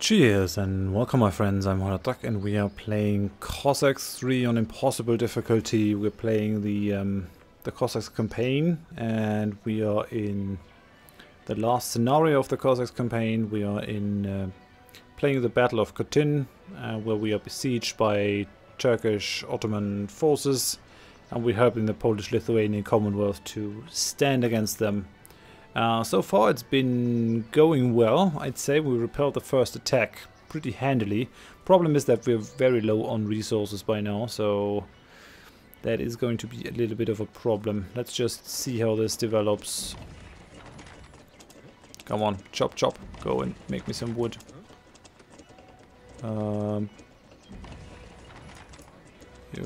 Cheers and welcome my friends, I'm Horath and we are playing Cossacks 3 on impossible difficulty. We're playing the Cossacks campaign and we are in the last scenario of the Cossacks campaign. We are in playing the Battle of Khotyn, where we are besieged by Turkish Ottoman forces and we're helping the Polish-Lithuanian Commonwealth to stand against them. So far it's been going well. I'd say we repelled the first attack pretty handily. Problem is that we're very low on resources by now, so that is going to be a little bit of a problem. Let's just see how this develops. Come on, chop chop, go and make me some wood. You're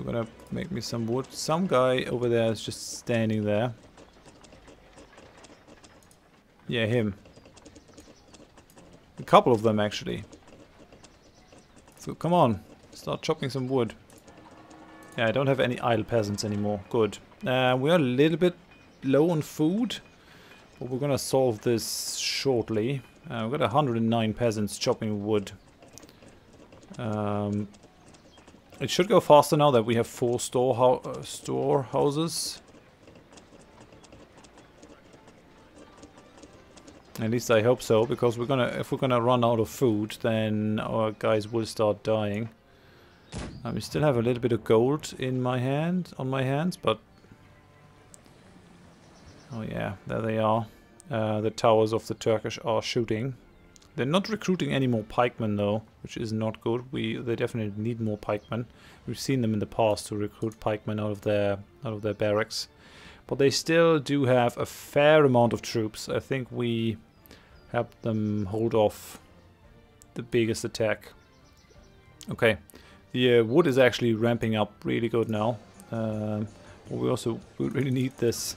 gonna make me some wood. Some guy over there is just standing there. Yeah, him. A couple of them, actually. So, come on. Start chopping some wood. Yeah, I don't have any idle peasants anymore. Good. We are a little bit low on food. But we're gonna solve this shortly. We've got 109 peasants chopping wood. It should go faster now that we have 4 storehouses. At least I hope so, because if we're gonna run out of food, then our guys will start dying. We still have a little bit of gold in my hands, but oh yeah, there they are. The towers of the Turkish are shooting. They're not recruiting any more pikemen though, which is not good. They definitely need more pikemen. We've seen them in the past to recruit pikemen out of their barracks. But they still do have a fair amount of troops. I think we helped them hold off the biggest attack. Okay, the wood is actually ramping up really good now. But we really need this.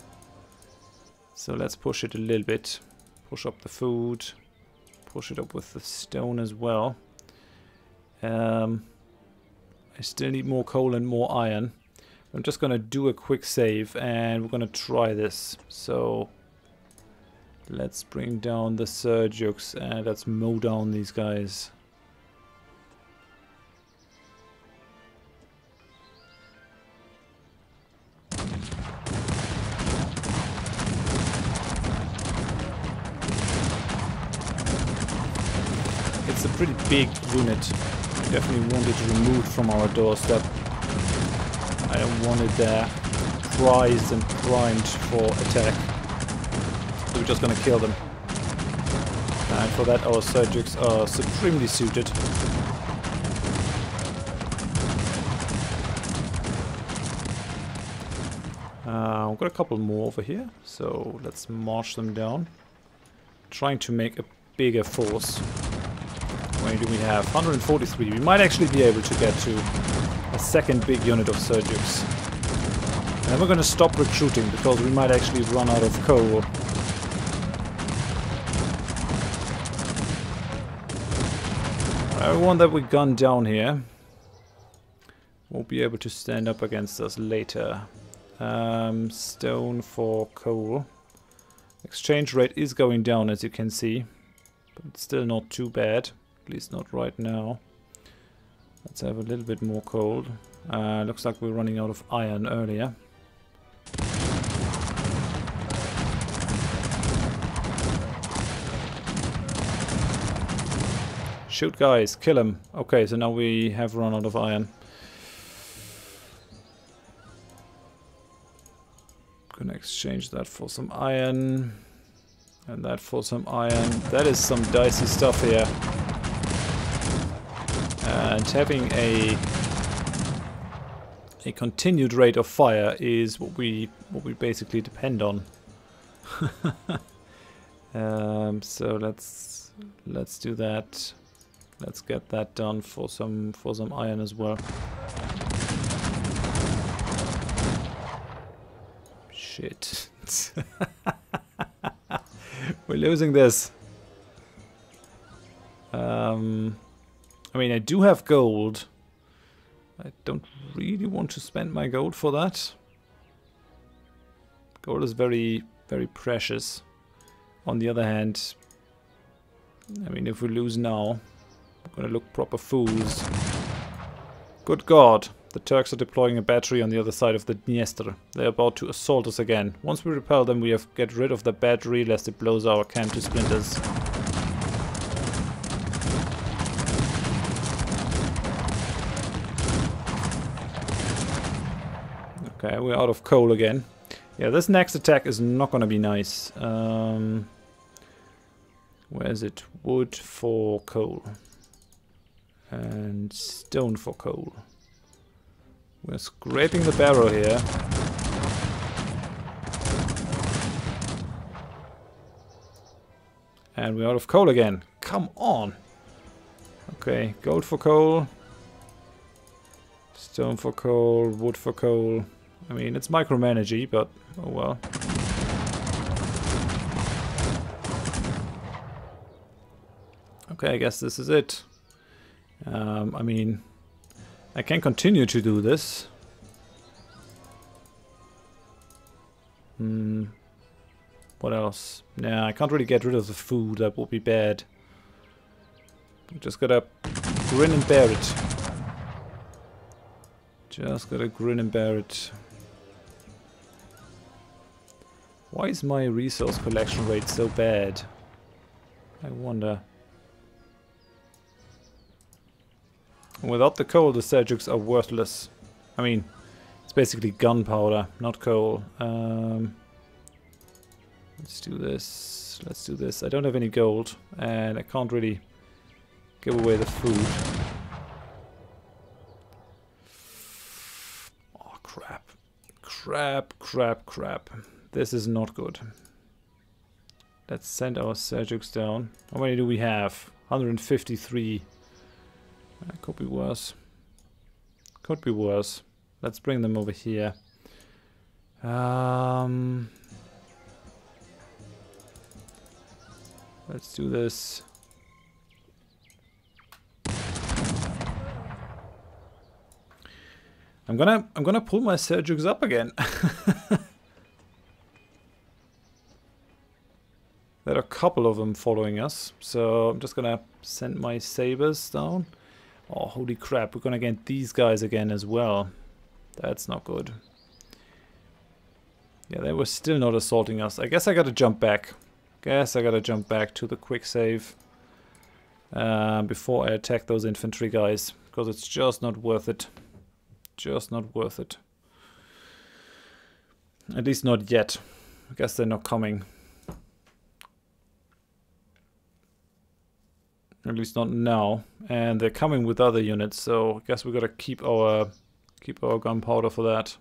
So let's push it a little bit. Push up the food. Push it up with the stone as well. I still need more coal and more iron. I'm just gonna do a quick save and we're gonna try this. So let's bring down the Seljuks and let's mow down these guys. It's a pretty big unit. We definitely want it removed from our doorstep. I don't want it there, prized and primed for attack. So we're just gonna kill them. And for that our Seljuks are supremely suited. We've got a couple more over here, so let's march them down. Trying to make a bigger force. How many do we have? 143. We might actually be able to get to a second big unit of Seljuks. And then we're going to stop recruiting because we might actually run out of coal. Everyone that we gun down here won't be able to stand up against us later. Stone for coal. Exchange rate is going down, as you can see, but it's still not too bad, at least not right now. Let's have a little bit more coal. Looks like we're running out of iron earlier. Shoot guys, kill him. Okay, so now we have run out of iron. Gonna exchange that for some iron. And that for some iron. That is some dicey stuff here. And having a continued rate of fire is what we basically depend on. So let's do that. Let's get that done for some iron as well. Shit. We're losing this. I mean, I do have gold. I don't really want to spend my gold for that. Gold is very, very precious. On the other hand, I mean, if we lose now, We're gonna look proper fools. Good God. The Turks are deploying a battery on the other side of the Dniester. They're about to assault us again. Once we repel them, we have to get rid of the battery lest it blows our camp to splinters. Okay, we're out of coal again. Yeah, this next attack is not gonna be nice. Where is it? Wood for coal. And stone for coal. We're scraping the barrel here. And we're out of coal again. Come on! Okay, gold for coal. Stone for coal, wood for coal. I mean, it's micromanagey, but oh well. Okay, I guess this is it. I mean, I can continue to do this. What else? Nah, I can't really get rid of the food. That would be bad. We just gotta grin and bear it. Just gotta grin and bear it. Why is my resource collection rate so bad? I wonder. Without the coal, the Seljuks are worthless. I mean, it's basically gunpowder, not coal. Let's do this. Let's do this. I don't have any gold, and I can't really give away the food. Oh, crap. Crap, crap, crap. This is not good. Let's send our Seljuks down. How many do we have? 153. That could be worse. Could be worse. Let's bring them over here. Let's do this. I'm gonna pull my Seljuks up again. There are a couple of them following us, so I'm just gonna send my sabers down. Oh, holy crap, we're gonna get these guys again as well. That's not good. Yeah, they were still not assaulting us. I guess I gotta jump back. Guess I gotta jump back to the quick save before I attack those infantry guys, because it's just not worth it. Just not worth it. At least not yet. I guess they're not coming. At least not now. And they're coming with other units, so I guess we gotta keep our gunpowder for that.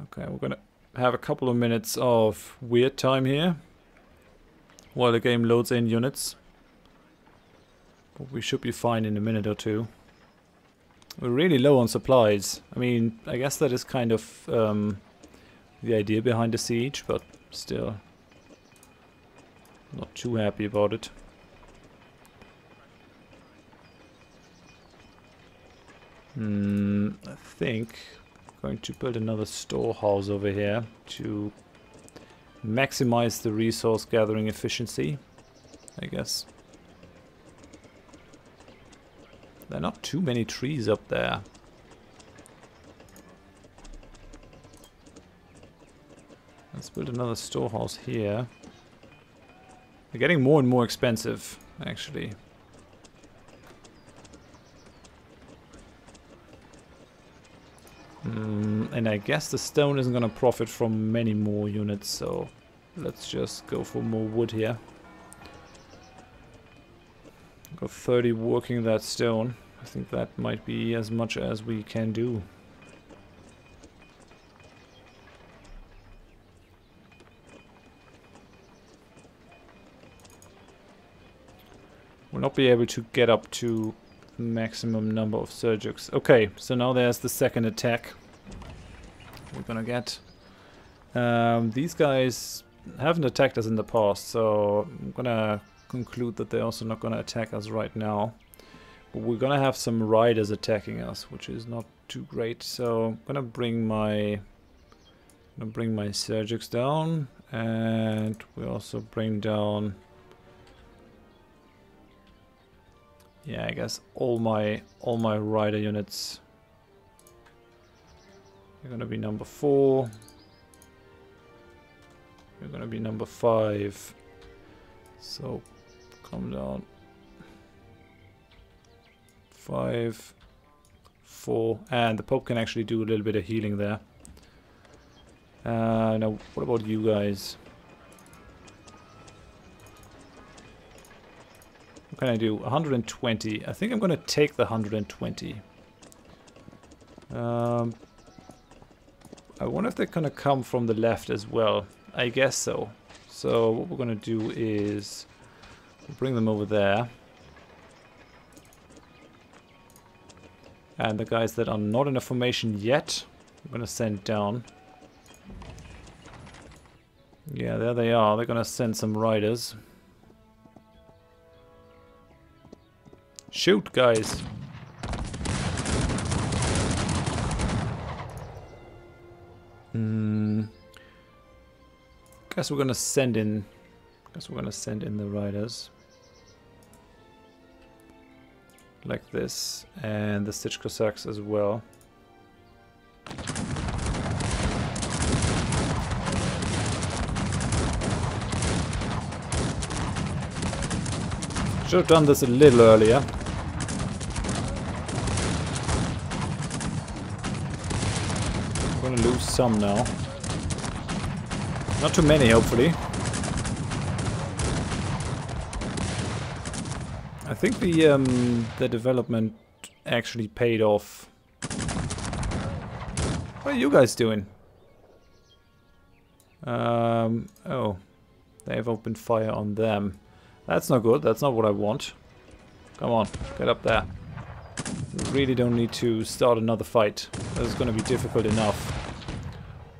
Okay, we're gonna have a couple of minutes of weird time here while the game loads in units. But we should be fine in a minute or two. We're really low on supplies. I mean, I guess that is kind of the idea behind the siege, but still not too happy about it. I think I'm going to build another storehouse over here to maximize the resource gathering efficiency, I guess. There are not too many trees up there. Let's build another storehouse here. They're getting more and more expensive, actually. And I guess the stone isn't gonna profit from many more units, so let's just go for more wood here. Got 30 working that stone. I think that might be as much as we can do. We'll not be able to get up to the maximum number of Seljuks. Okay, so now there's the second attack we're gonna get. These guys haven't attacked us in the past, so I'm gonna conclude that they're also not gonna attack us right now. But we're gonna have some riders attacking us, which is not too great. So I'm gonna bring my Seljuks down, and we also bring down Yeah, I guess all my rider units are gonna be number 4. You're gonna be number 5. So come down. 5, 4, and the Pope can actually do a little bit of healing there. Now, what about you guys? What can I do? 120. I think I'm gonna take the 120. I wonder if they're gonna come from the left as well. I guess so. So what we're gonna do is bring them over there. And the guys that are not in a formation yet, I'm gonna send down. Yeah, there they are. They're gonna send some riders. Shoot, guys. Guess we're gonna send in. The riders. Like this, and the Stitch Cossacks as well. Should have done this a little earlier. I'm gonna lose some now. Not too many, hopefully. I think the development actually paid off. What are you guys doing? Oh, they have opened fire on them. That's not good. That's not what I want. Come on, get up there. We really don't need to start another fight. This is going to be difficult enough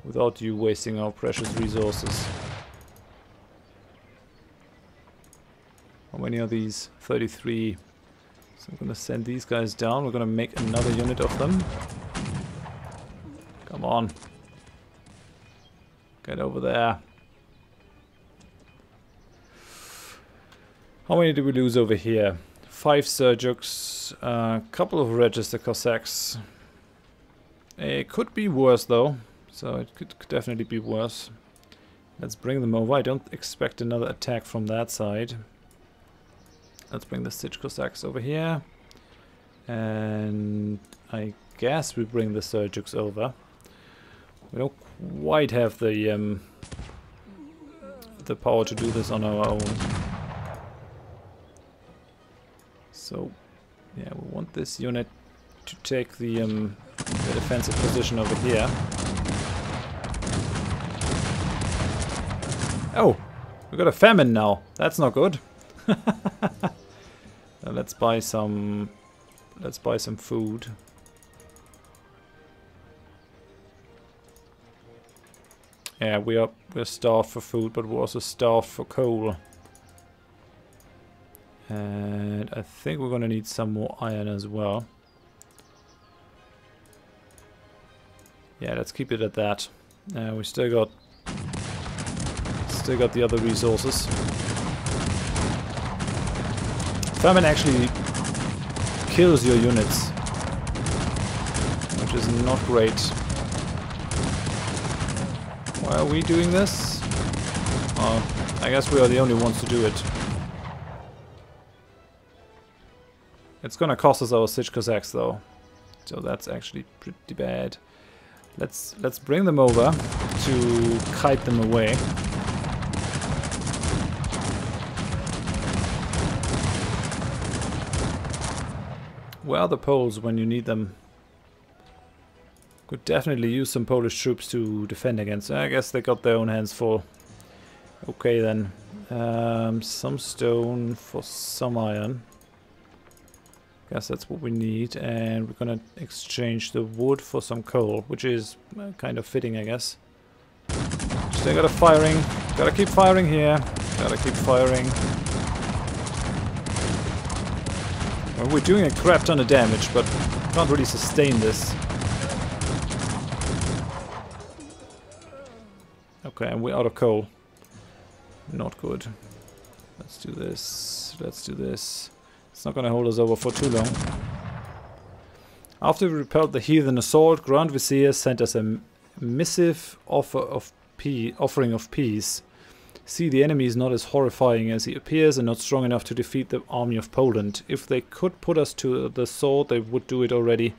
without you wasting our precious resources. How many are these? 33. So I'm going to send these guys down. We're going to make another unit of them. Come on. Get over there. How many did we lose over here? 5 Seljuks, a couple of Register Cossacks. It could be worse though, so it could definitely be worse. Let's bring them over. I don't expect another attack from that side. Let's bring the Stitch Cossacks over here. And I guess we bring the Seljuks over. We don't quite have the power to do this on our own. So, yeah, we want this unit to take the defensive position over here. Oh, we got a famine now. That's not good. Let's buy some. Let's buy some food. Yeah, we're starved for food, but we're also starved for coal. And I think we're gonna need some more iron as well. Yeah, let's keep it at that. We still got the other resources. Famine actually kills your units, which is not great. Why are we doing this? I guess we are the only ones to do it. It's gonna cost us our Stitch Cossacks though, so that's actually pretty bad. Let's bring them over to kite them away. Where are the Poles when you need them? Could definitely use some Polish troops to defend against. I guess they got their own hands full. Okay then, some stone for some iron. Guess that's what we need, and we're gonna exchange the wood for some coal, which is kind of fitting, I guess. Still gotta firing. Gotta keep firing here. Gotta keep firing. Well, we're doing a crap ton of damage, but can't really sustain this. Okay, and we're out of coal. Not good. Let's do this. Let's do this. It's not gonna hold us over for too long. After we repelled the heathen assault, Grand Vizier sent us a missive offering of peace. See, the enemy is not as horrifying as he appears and not strong enough to defeat the army of Poland. If they could put us to the sword, they would do it already,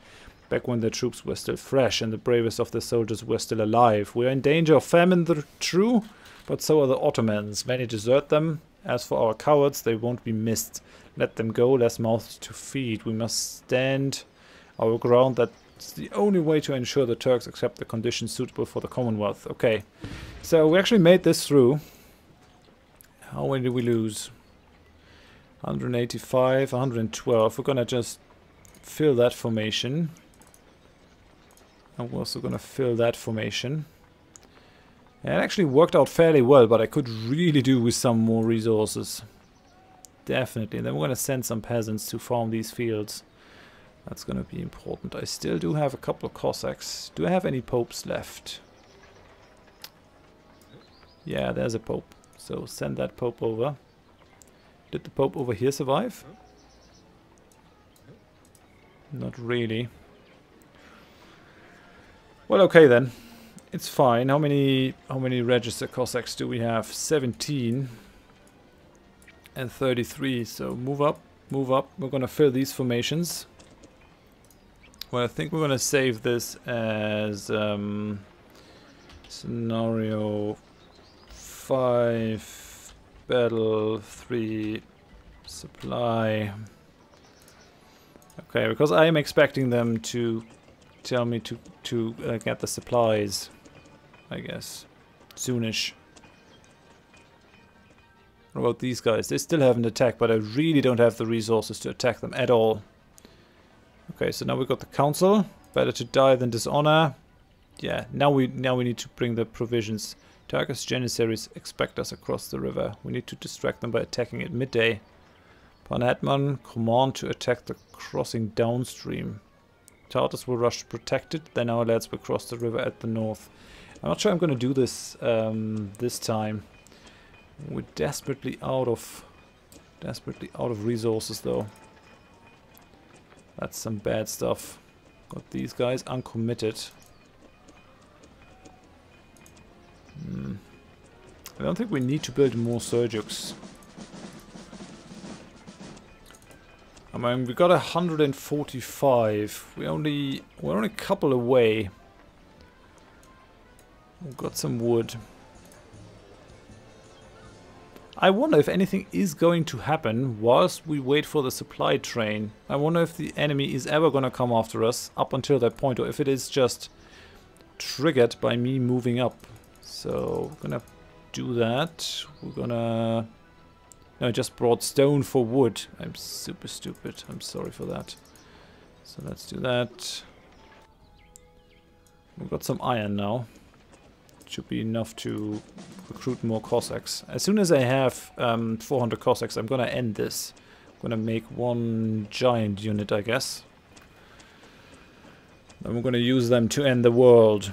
back when their troops were still fresh and the bravest of the soldiers were still alive. We are in danger of famine, true, but so are the Ottomans. Many desert them. As for our cowards, they won't be missed. Let them go, less mouths to feed. We must stand our ground. That's the only way to ensure the Turks accept the conditions suitable for the Commonwealth. Okay, so we actually made this through. How many did we lose? 185, 112. We're gonna just fill that formation. And we're also gonna fill that formation. And it actually worked out fairly well, but I could really do with some more resources. Definitely. And then we're gonna send some peasants to farm these fields. That's gonna be important. I still do have a couple of Cossacks. Do I have any popes left? Yeah, there's a pope. So send that pope over. Did the pope over here survive? Not really. Well, okay then. It's fine. How many register Cossacks do we have? 17 and 33. So move up, move up. We're gonna fill these formations. Well, I think we're gonna save this as scenario 5, battle 3, supply. Okay, because I am expecting them to tell me to get the supplies, I guess, soonish. What about these guys? They still haven't attacked, but I really don't have the resources to attack them at all. Okay, so now we got the council. Better to die than dishonor. Yeah, now we need to bring the provisions. Turkish janissaries expect us across the river. We need to distract them by attacking at midday. Panhetman, command to attack the crossing downstream. Tartars will rush to protect it, then our lads will cross the river at the north. I'm not sure I'm going to do this this time. We're desperately out of resources though. That's some bad stuff. Got these guys uncommitted. I don't think we need to build more Seljuks. I mean, we got 145. We're only a couple away. We've got some wood. I wonder if anything is going to happen whilst we wait for the supply train. I wonder if the enemy is ever going to come after us up until that point, or if it is just triggered by me moving up. So we're gonna do that. We're gonna... No, I just brought stone for wood. I'm super stupid. I'm sorry for that. So let's do that. We've got some iron now. Should be enough to recruit more Cossacks. As soon as I have 400 Cossacks, I'm gonna end this. I'm gonna make one giant unit, I guess. Then we're gonna use them to end the world.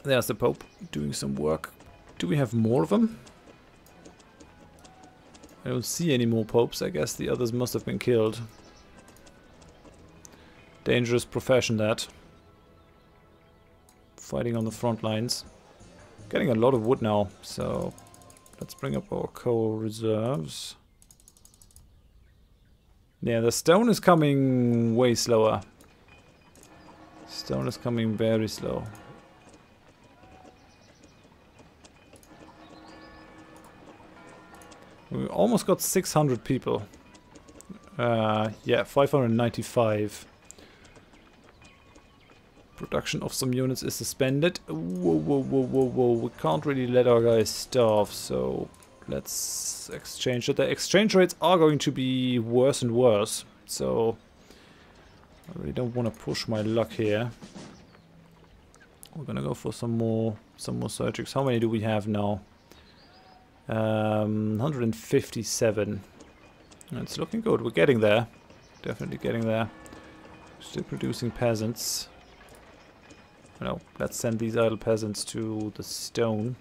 There's the Pope doing some work. Do we have more of them? I don't see any more popes. I guess the others must have been killed. Dangerous profession, that. Fighting on the front lines. Getting a lot of wood now, so let's bring up our coal reserves. Yeah, the stone is coming way slower. Stone is coming very slow. We almost got 600 people. Yeah, 595. Production of some units is suspended. Whoa, whoa, whoa, whoa, whoa. We can't really let our guys starve, so let's exchange it. The exchange rates are going to be worse and worse, so I really don't want to push my luck here. We're gonna go for some more Seljuks. How many do we have now? 157. It's looking good. We're getting there. Definitely getting there. Still producing peasants. No, let's send these idle peasants to the stone.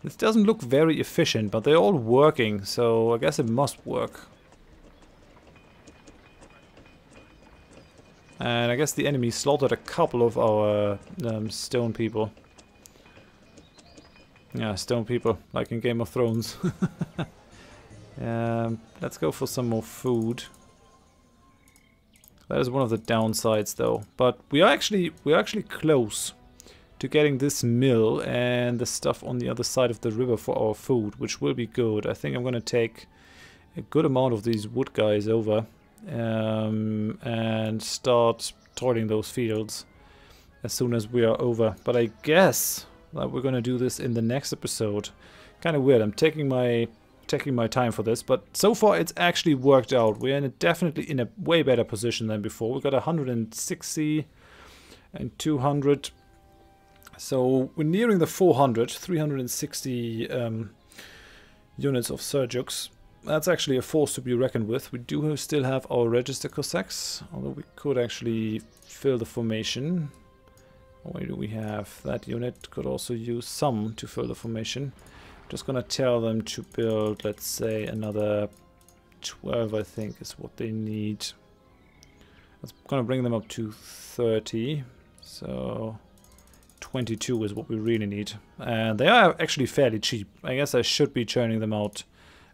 This doesn't look very efficient, but they're all working, so I guess it must work. And I guess the enemy slaughtered a couple of our stone people. Yeah, stone people, like in Game of Thrones. Let's go for some more food. That is one of the downsides, though. But we're actually close to getting this mill and the stuff on the other side of the river for our food, which will be good. I think I'm gonna take a good amount of these wood guys over and start toiling those fields as soon as we are over. But I guess that we're gonna do this in the next episode. Kind of weird. I'm taking my time for this, but so far it's actually worked out. We're definitely in a way better position than before. We got 160 and 200. So we're nearing the 400, 360 units of Seljuks. That's actually a force to be reckoned with. We do still have our register Cossacks, although we could actually fill the formation. Where do we have? That unit could also use some to fill the formation. Just gonna tell them to build, let's say, another 12, I think is what they need. That's gonna bring them up to 30. So 22 is what we really need. And they are actually fairly cheap. I guess I should be churning them out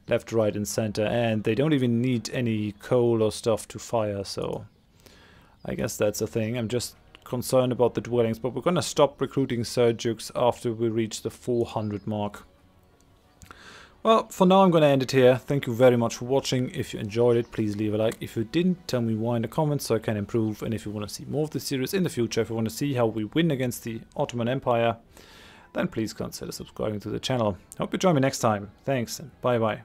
left, right, and center. And they don't even need any coal or stuff to fire, so I guess that's a thing. I'm just concerned about the dwellings, but we're gonna stop recruiting Seljuks after we reach the 400 mark. Well, for now I'm going to end it here. Thank you very much for watching. If you enjoyed it, please leave a like. If you didn't, tell me why in the comments so I can improve. And if you want to see more of this series in the future, if you want to see how we win against the Ottoman Empire, then please consider subscribing to the channel. Hope you join me next time. Thanks and bye bye.